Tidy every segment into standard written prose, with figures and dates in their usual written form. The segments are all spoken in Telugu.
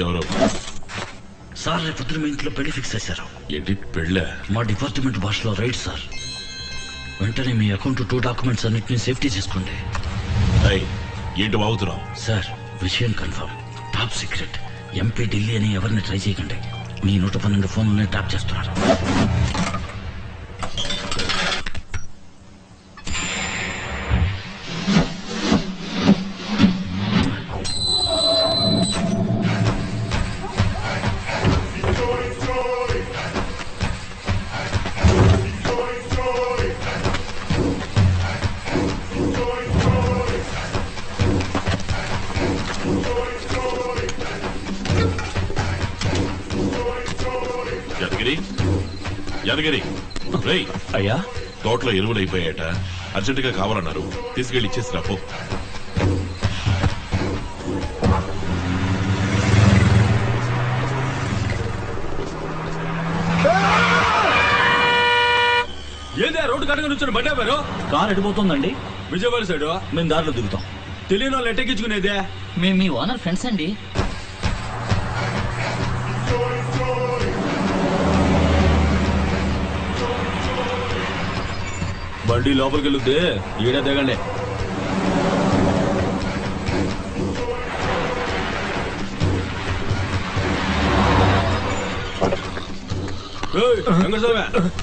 ఎవరు సార్? రేపొద్దున మీ ఇంట్లో పెళ్లి ఫిక్స్ చేశారు. ఏంటి పెళ్ళా? మా డిపార్ట్మెంట్ భాషలో రైట్ సార్. వెంటనే మీ అకౌంట్ 2 డాక్యుమెంట్స్ అన్నిటిని సేఫ్టీ చేసుకోండి. ఏంటి వాగుతున్నావు? సార్ విషయం confirm, top secret. MP Delhi అని ఎవరిని ట్రై చేయకండి. మీ 112 ఫోన్లని ట్యాప్ చేస్తున్నారు. యాదగిరి, రేయ్ అయ్యా, తోటలో ఎరువులు అయిపోయాట, అర్జెంటుగా కావాలన్నారు. తీసుకెళ్ళి ఇచ్చేసి రాపో. ఏదే రోడ్డు కట్టగా నుంచి బండి ఆపారు? కార్ ఎడిపోతుందండి. విజయవాడ సైడ్ మేము దారిలో దిగుతాం. తెలియని వాళ్ళు ఎట్టెక్కించుకునేదే. మేము మీ ఓనర్ ఫ్రెండ్స్ అండి. బండి లోపలికి వెళ్తే ఈడ దిగండి.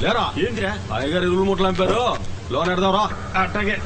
లేరా ఏంటిరా అయ్యగారు ఎరువులు ముట్టలు అంపారు. లోన్ ఎడదాం రా. అట్టాగే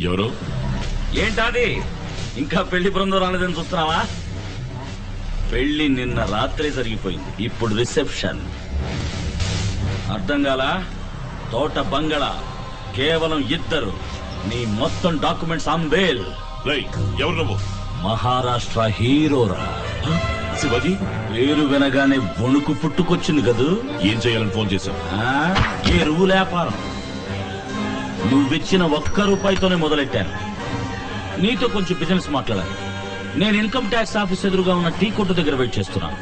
ఎవరు? ఏంటది? ఇంకా పెళ్లి బృందం రాలేదని చూస్తున్నావా? పెళ్లి నిన్న రాత్రి జరిగిపోయింది. ఇప్పుడు రిసెప్షన్. అర్థం కాలా? తోట బంగళా, కేవలం 2. నీ మొత్తం డాక్యుమెంట్స్ అంబేల్. ఎవరు నువ్వు? మహారాష్ట్ర హీరోరా. శివాజీ పేరు వినగానే వణుకు పుట్టుకొచ్చింది కదూ. ఏం చేయాలని ఫోన్ చేశావు? ఎరువు వ్యాపారం. నువ్విచ్చిన 1 రూపాయితోనే మొదలెట్టాను. నీతో కొంచెం బిజినెస్ మాట్లాడాలి. నేను ఇన్కమ్ ట్యాక్స్ ఆఫీస్ ఎదురుగా ఉన్న టీ కొట్టు దగ్గర వెయిట్ చేస్తున్నాను.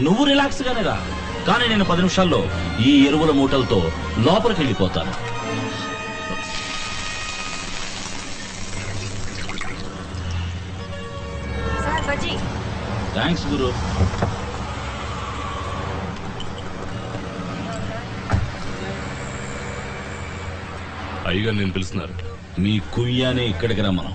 నువ్వు రిలాక్స్ గానే రా. కానీ నేను 10 నిమిషాల్లో ఈ ఎరువుల మూటలతో లోపలికి వెళ్ళిపోతాను. థ్యాంక్స్ గురు. అయ్యగారు నేను పిలుస్తున్నారు. మీ కుయ్యానే ఇక్కడికి రమ్మను.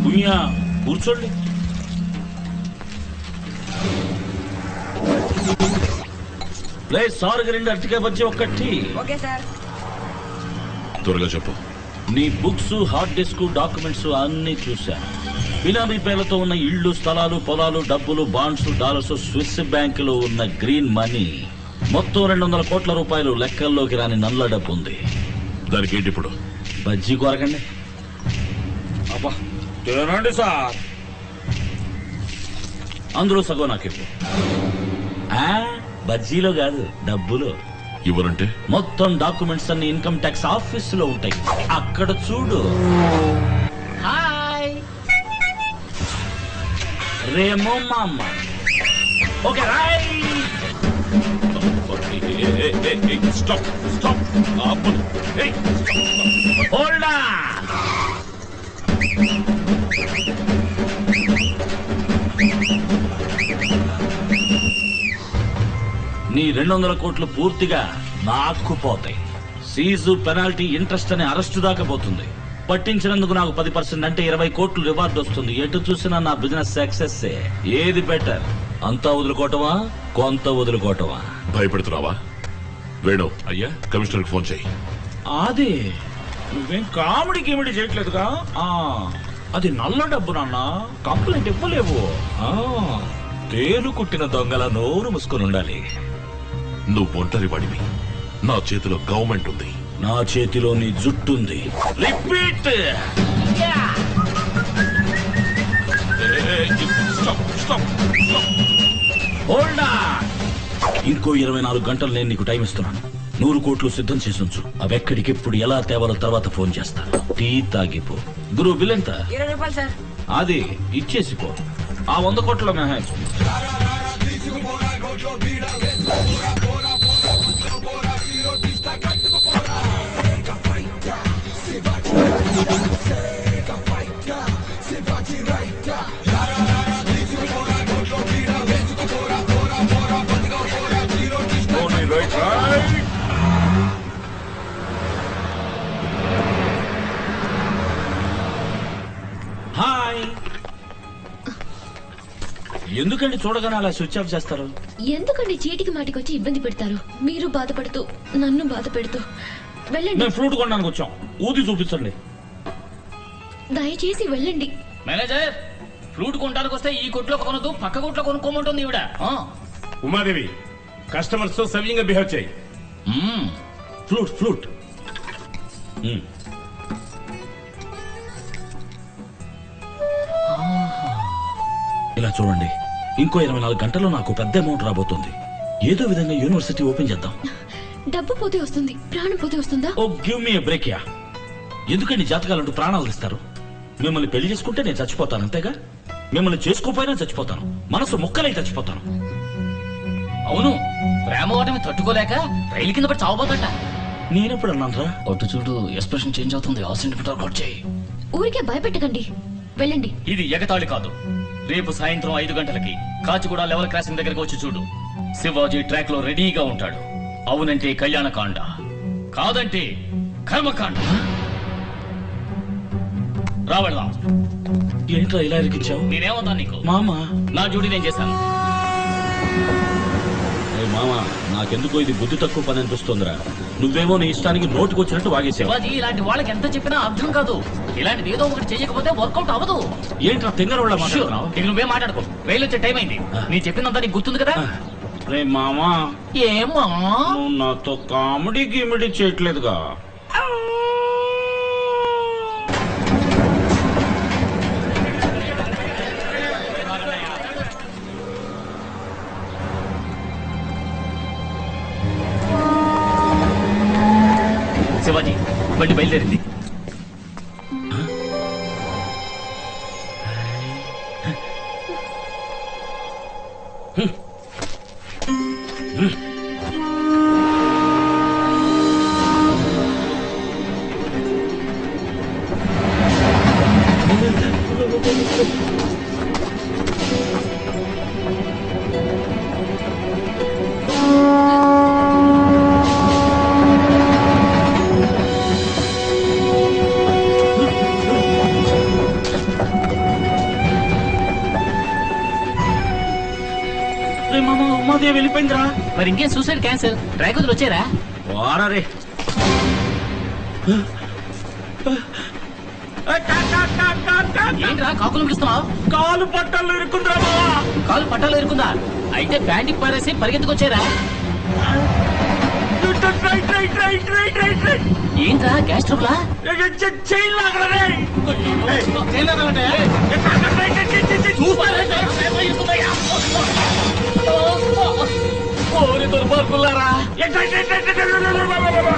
కుయ్యా కూర్చోండి. ప్లేస్ సార్ 2 అరటికాయ బజ్జీ 1 టీ. Okay sir. త్వరగా చెప్పు. నీ బుక్స్, హార్డ్ డిస్క్, డాక్యుమెంట్స్ అన్ని చూశాను. బినామీ పేర్లతో ఉన్న ఇళ్లు, స్థలాలు, పొలాలు, డబ్బులు, బాండ్స్, డాలర్స్, స్విస్ బ్యాంకులో ఉన్న గ్రీన్ మనీ మొత్తం 200 కోట్ల రూపాయలు లెక్కల్లోకి రాని నల్ల డబ్బు ఉంది. దానికి ఏంటి ఇప్పుడు? బజ్జీ కొరకండి. అబ్బా తినండి సార్. అందులో సగం నాకు ఇవ్వు. బజ్జీలో కాదు, డబ్బులో. ఇవ్వరంటే? మొత్తం డాక్యుమెంట్స్ అన్ని ఇన్కమ్ ట్యాక్స్ ఆఫీస్ లో ఉంటాయి. అక్కడ చూడు. హాయ్ రేమో మామ. Okay right. Stop stop. Hold on. నీ 200 కోట్లు పూర్తిగా నాకు పోతాయి. సీజు, పెనాల్టీ, ఇంట్రెస్ట్ అనే అరెస్టు దాకా పోతుంది. పట్టించినందుకు నాకు 10% అంటే 20 కోట్లు రివార్డ్ వస్తుంది. ఎటు చూసినా నా బిజినెస్ సక్సెస్. ఏది బెటర్? అంతా వదులుకోవటమా, కొంత వదులుకోవటమా? భయపెడుతున్నావా? వేణు అయ్యా, కమిషనర్ ఫోన్ చేయి. అది నువ్వేం కామెడీ గిమిడీ చేయట్లేదుగా? అది నల్ల డబ్బు నాన్న, కంప్లైంట్ ఇవ్వలేవు. తేలు కుట్టిన దొంగల నోరు మూసుకొని ఉండాలి. నువ్వు ఒంటరి వాడివి. నా చేతిలో గవర్నమెంట్ ఉంది. నా చేతిలో నీ జుట్టుంది. రిపీట్. Hold on. ఇంకో 24 గంటలు నేను నీకు టైం ఇస్తున్నాను. 100 కోట్లు సిద్ధం చేసి ఉంచు. అవి ఎక్కడికెప్పుడు ఎలా తేవాలో తర్వాత ఫోన్ చేస్తాను. టీ తాగిపో. గురువు బిల్ ఎంత? 20 రూపాయలు సార్. అది ఇచ్చేసిపో. ఆ 100 కోట్ల మినహాయించు. హాయ్. ఎందుకండి చూడగానే అలా స్విచ్ ఆఫ్ చేస్తారు? ఎందుకండి చీటికి మాటికి వచ్చి ఇబ్బంది పెడతారు? మీరు బాధపడుతూ నన్ను బాధ పెడుతూ. వెళ్ళండి. మేము ఫ్లూట్ కొనడానికి వచ్చాం. ఊది చూపించండి. దయచేసి వెళ్ళండి. మేనేజర్, ఫ్లూట్ కొనడానికి వస్తే ఈ కొట్లో కొనదు, పక్క కొట్లో కొనుక్కోమంటుంది ఈవిడ. ఉమాదేవి, కస్టమర్స్ తో సవ్యంగా బిహేవ్ చేయి. Flute flute. ఇలా చూడండి, ఇంకో 24 గంటల్లో నాకు పెద్ద అమౌంట్ రాబోతుంది. ఏదో విధంగా యూనివర్సిటీ ఓపెన్ చేద్దాం. డబ్బు పోతే వస్తుంది, ప్రాణం పోతే వస్తుందా? Oh give me a break యా. ఎందుకండి జాతకాలంటూ ప్రాణాలు ఇస్తారు? మిమ్మల్ని పెళ్లి చేసుకుంటే నేను చచ్చిపోతాను, అంతేగా? మిమ్మల్ని చేసుకోపోయినా చచ్చిపోతాను. మనసు ముక్కలై చచ్చిపోతాను. అవును, ప్రేమ ఓటమి తట్టుకోలేక రైలు కింద పడి చావబోతట. నేనెప్పుడు అన్నానరా? అటు చూడు, ఎక్స్ప్రెషన్ చేంజ్ అవుతుంది. ఆ సెంటిమీటర్ కట్ చేయి. ఊరికే భయపెట్టకండి, వెళ్ళండి. ఇది ఎగతాళి కాదు. రేపు సాయంత్రం 5 గంటలకి కాచిగూడ లెవెల్ క్రాసింగ్ దగ్గరకు వచ్చి చూడు. శివాజీ ట్రాక్ లో రెడీగా ఉంటాడు. అవునంటే కళ్యాణకాండ, కాదంటే కర్మకాండ. రావెళ్దాం. ఏంట్రా ఇలా ఇరికించావు? నేనేమవుతాను నీకు? మామా, నా డ్యూటీ నేను చేశాను. మామా, నాకెందుకో ఇది బుద్ధి తక్కువ పని అనిపిస్తుందిరా. నువ్వేమో నీ ఇష్టానికి నోటికి వచ్చినట్టు వాగేసావు. శివాజీ, ఇలాంటి వాళ్ళకి ఎంత చెప్పినా అర్థం కాదు. ఇలాంటిది ఏదో ఒకటి చేయకపోతే వర్కౌట్ అవ్వదు. ఏంట్రా తింగరవాళ్ళ మాట్లాడుతున్నావు? ఇక నువ్వే మాట్లాడుకో. రైలు వచ్చే టైం అయింది. నీ చెప్పినంత నీకు గుర్తుంది కదా? రే మామా, ఏమా నువ్వు నాతో కామెడీ గిమిడీ చేయట్లేదుగా? శివాజీ, బండి బయలుదేరింది. ఉమాదేవి వెళ్ళిపోయిందిరా. మరి ఇంకేం, సూసైడ్ క్యాన్సిల్. ట్రాక్ వదిలి వచ్చారా? వారే ఏంట్రా కాకులు పిలుస్తున్నావు? కాలు పట్టాలు ఇరుకుందిరా బావా. కాలు పట్టాలు ఇరుకుందా? అయితే ప్యాంటుకి పారేసి పరిగెత్తుకొచ్చారా? ఏంట్రా గ్యాస్ ట్రబులా? దుర్మార్గులారా,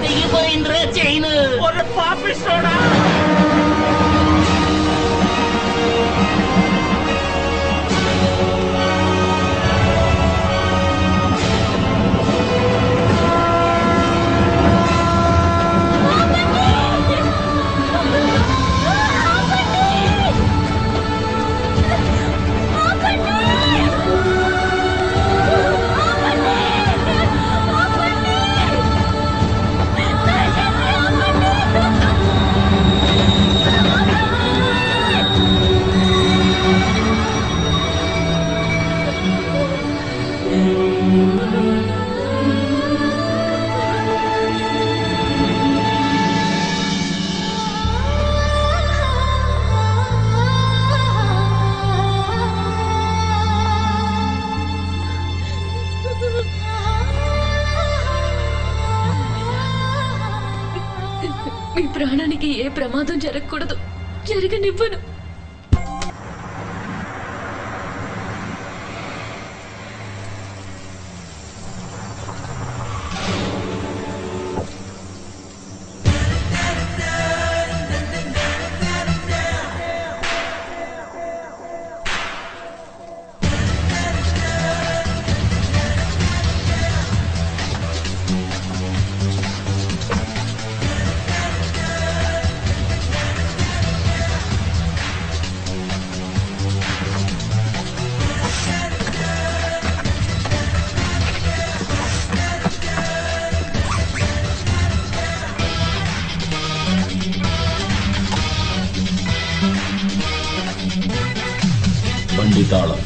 దిగిపోయిందిరా చైన్. పాపిస్తోడా. మీ ప్రాణానికి ఏ ప్రమాదం జరగకూడదు, జరగనివ్వను. బండి తాళం.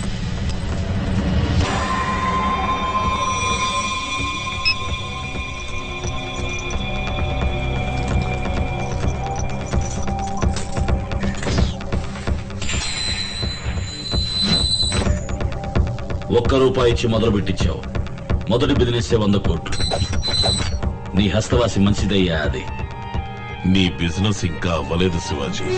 ₹1 ఇచ్చి మొదలు పెట్టించావు. మొదటి బిజినెస్ 100 కోట్లు. నీ హస్తవాసి మంచిదయ్యా. అది నీ బిజినెస్ ఇంకా అవ్వలేదు శివాజీ.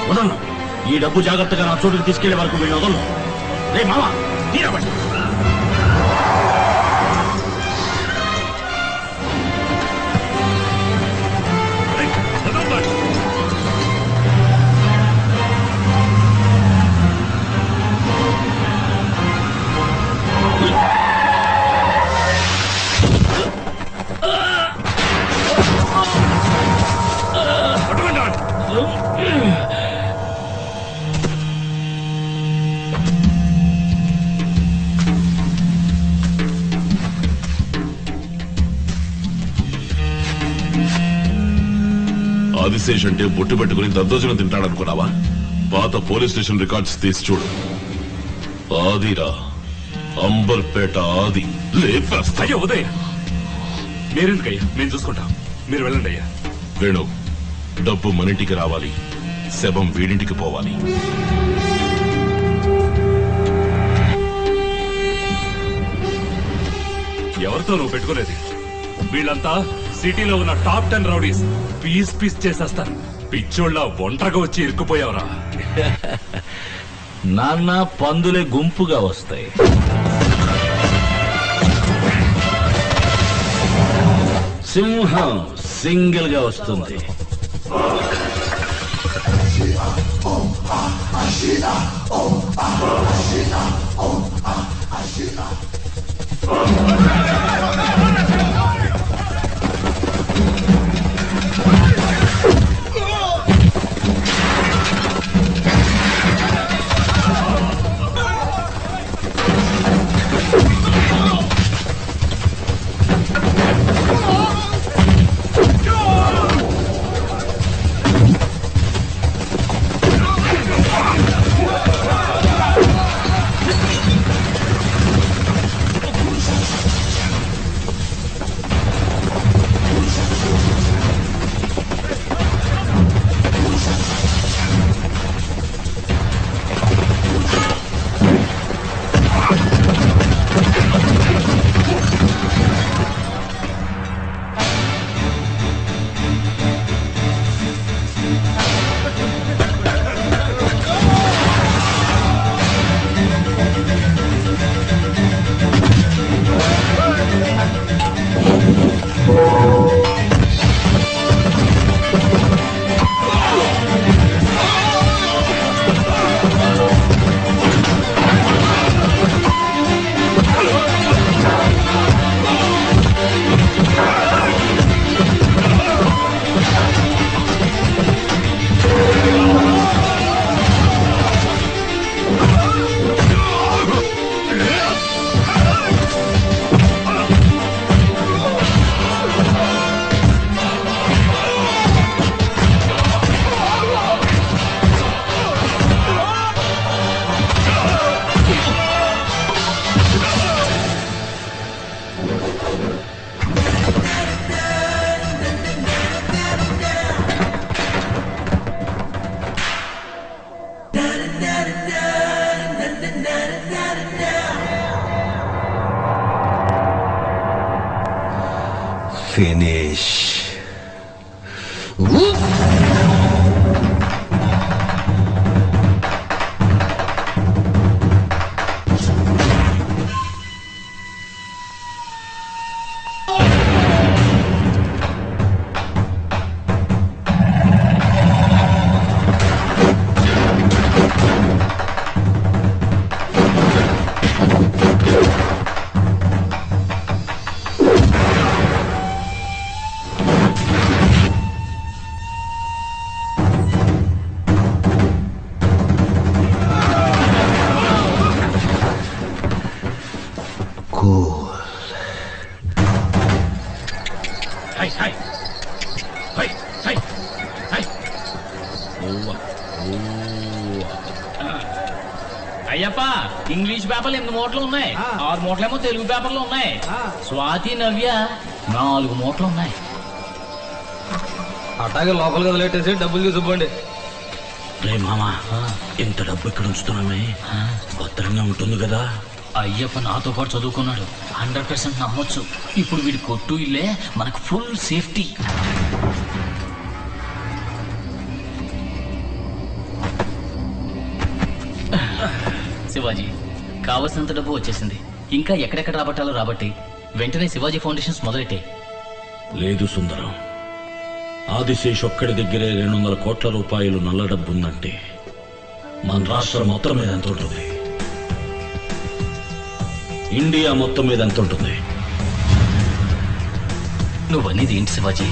వదలను. ఈ డబ్బు జాగ్రత్తగా నా చోటుకి తీసుకెళ్లే వరకు వీళ్ళు వదలను. రే మామ, తీరబండి. ఆదిశేష్ అంటే బొట్టు పెట్టుకుని దద్దోజనం తింటాడనుకున్నావా? పాత పోలీస్ స్టేషన్ రికార్డ్స్ తీసి చూడు. ఆదిరా, అంబర్పేట ఆది. లేపేస్తా. అయ్యో ఉదయ్, మీరెందుకయ్యా? మేము చూసుకుంటాం, మీరు వెళ్ళండి అయ్యా. వేణు, డబ్బు మనింటికి రావాలి, శవం వీడింటికి పోవాలి. ఎవరితో నువ్వు పెట్టుకునేది? వీళ్ళంతా సిటీలో ఉన్న టాప్ 10 రౌడీస్. పీస్ పీస్ చేసేస్తారు. పిచ్చోళ్ళ ఒంటరిగా వచ్చి ఇరుక్కుపోయావరా? నాన్న, పందులే గుంపుగా వస్తాయి. సింహం సింగిల్ గా వస్తుంది. ఫినిష్. అయ్యప్ప ఇంగ్లీష్ పేపర్లు 8 మూటలు ఉన్నాయి, 6 మూటలేమో తెలుగు పేపర్లు ఉన్నాయి. స్వాతి నవ్య 4 మూటలు ఉన్నాయి. అట్లాగే లోపల వదిలేటేసి డబ్బులు తీసుకోండి. రే మామా, ఇంత డబ్బు ఇక్కడ ఉంచుతున్నామే, భద్రంగా ఉంటుంది కదా? అయ్యప్ప నాతో పాటు చదువుకున్నాడు, 100% నమ్మొచ్చు. ఇప్పుడు వీడి కొట్టు ఇల్లే మనకు ఫుల్ సేఫ్టీ. శివాజీ, కావలసినంత డబ్బు వచ్చేసింది. ఇంకా ఎక్కడెక్కడ రాబట్టాలో రాబట్టి వెంటనే శివాజీ ఫౌండేషన్స్ మొదలెట్టే. లేదు సుందరం, ఆదిశేష్ ఒక్కడి దగ్గరే 200 కోట్ల రూపాయలు నల్ల డబ్బు ఉందంటే మన రాష్ట్రం మొత్తం మీద ఎంత ఉంటుంది? ఇండియా మొత్తం మీద ఎంత ఉంటుంది? నువ్వనేది ఏంటి శివాజీ?